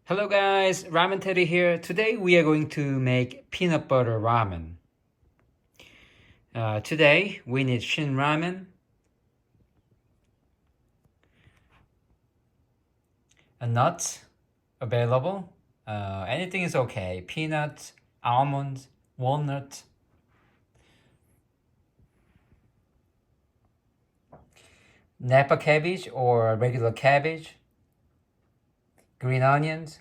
Hello guys, Ramen Teddy here. Today we are going to make peanut butter ramen. Today we need Shin Ramen, a nut available. Anything is okay. Peanut, almond, walnut. Napa cabbage or regular cabbage. Green onions,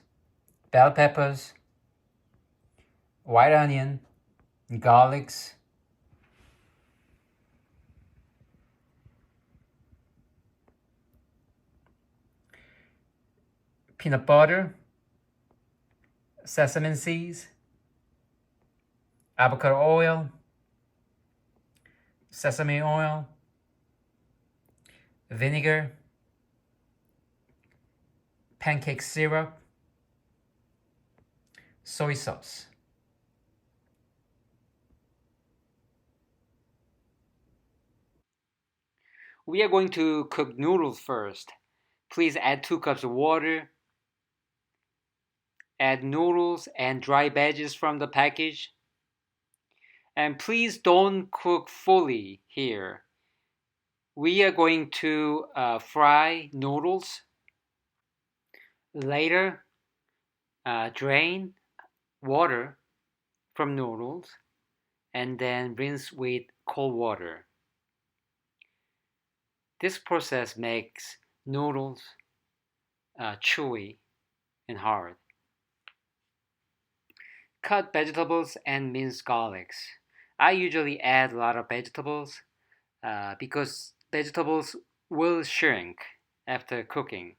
bell peppers, white onion, garlics, peanut butter, sesame seeds, avocado oil, sesame oil, vinegar, pancake syrup, soy sauce. We are going to cook noodles first. Please add 2 cups of water. Add noodles and dry veggies from the package. And please don't cook fully here. We are going to fry noodles. Later, drain water from noodles and then rinse with cold water. This process makes noodles chewy and hard. Cut vegetables and minced garlics. I usually add a lot of vegetables because vegetables will shrink after cooking.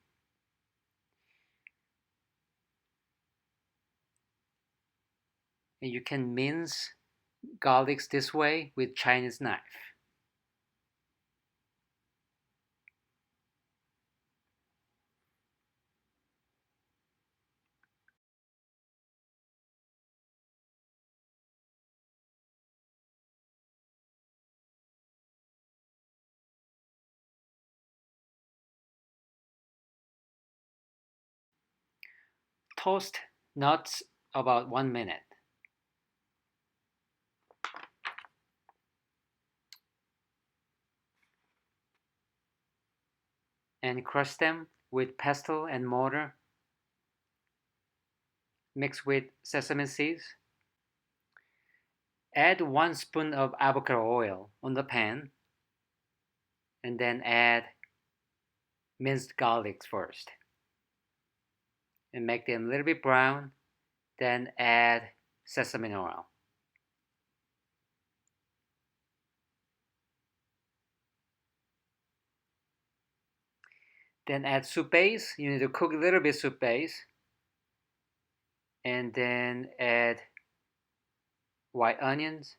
And you can mince garlics this way with Chinese knife. Toast nuts about 1 minute. And crush them with pestle and mortar. Mix with sesame seeds. Add 1 spoon of avocado oil on the pan and then add minced garlics first and make them a little bit brown. Then add sesame oil. Then add soup base. You need to cook a little bit soup base. And then add white onions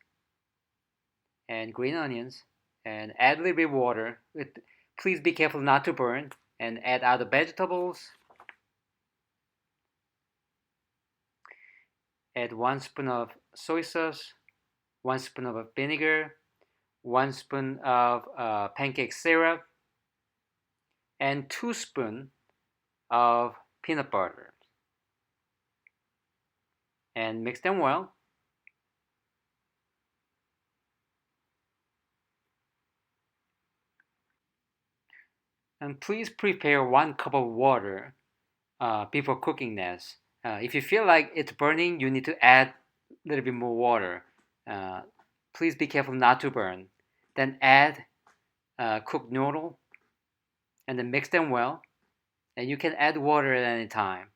and green onions and add a little bit of water. Please be careful not to burn. And add other vegetables. Add 1 spoon of soy sauce, 1 spoon of vinegar, 1 spoon of pancake syrup, and 2 spoons of peanut butter. And mix them well. And please prepare 1 cup of water before cooking this. If you feel like it's burning, you need to add a little bit more water. Please be careful not to burn. Then add cooked noodle and then mix them well. And you can add water at any time.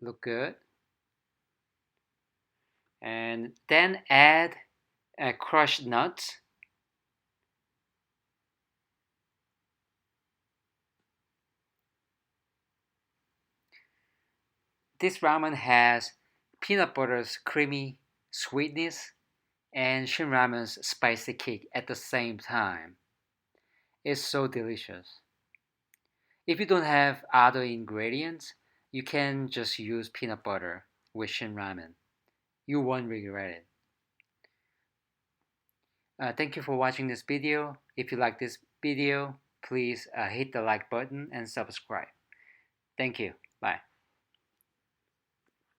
Look good. And then add crushed nuts. This ramen has peanut butter's creamy sweetness and Shin Ramen's spicy kick at the same time. It's so delicious. If you don't have other ingredients, you can just use peanut butter with Shin Ramen. You won't regret it. Thank you for watching this video. If you like this video, please hit the like button and subscribe. Thank you. Bye.